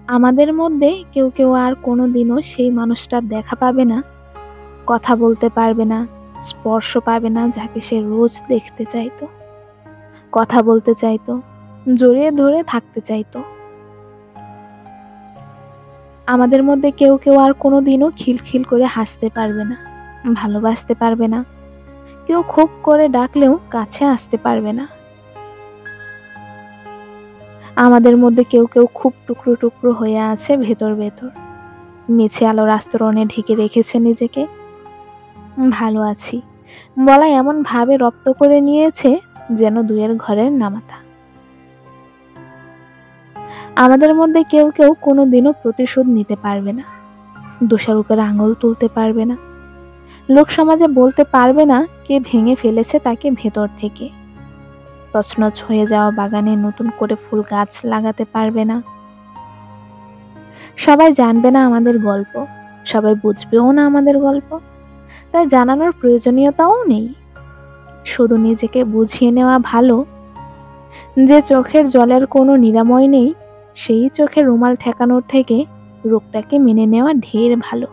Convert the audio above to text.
আমাদের মধ্যে কেউ কেউ আর কোনোদিনও সেই মানুষটার দেখা পাবে না, কথা বলতে পারবে না, স্পর্শ পাবে না যাকে সে রোজ দেখতে চাইতো, কথা বলতে চাইতো, জড়িয়ে ধরে থাকতে চাইতো। আমাদের মধ্যে কেউ কেউ আর কোনোদিনও খিলখিল করে হাসতে পারবে না, ভালোবাসতে পারবে না, কেউ খুব করে ডাকলেও কাছে আসতে পারবে না। আমাদের মধ্যে কেউ কেউ খুব টুকরো টুকরো হয়ে আছে ভেতর ভেতর, মিছে আলোর আস্তরণে ঢেকে রেখেছে নিজেকে। ভালো আছি বলা এমন ভাবে রপ্ত করে নিয়েছে যেন দুয়ের ঘরের নামাতা। আমাদের মধ্যে কেউ কেউ কোনোদিনও প্রতিশোধ নিতে পারবে না, দোষারোপের আঙুল তুলতে পারবে না, লোক সমাজে বলতে পারবে না কে ভেঙে ফেলেছে তাকে ভেতর থেকে। তছনছ হয়ে যাওয়া বাগানে নতুন করে ফুল গাছ লাগাতে পারবে না। সবাই জানবে না আমাদের গল্প, সবাই বুঝবেও না আমাদের গল্প, তাই জানানোর প্রয়োজনীয়তাও নেই। শুধু নিজেকে বুঝিয়ে নেওয়া ভালো, যে চোখের জলের কোনো নিরাময় নেই সেই চোখে রুমাল ঠেকানোর থেকে রোগটাকে মেনে নেওয়া ঢের ভালো।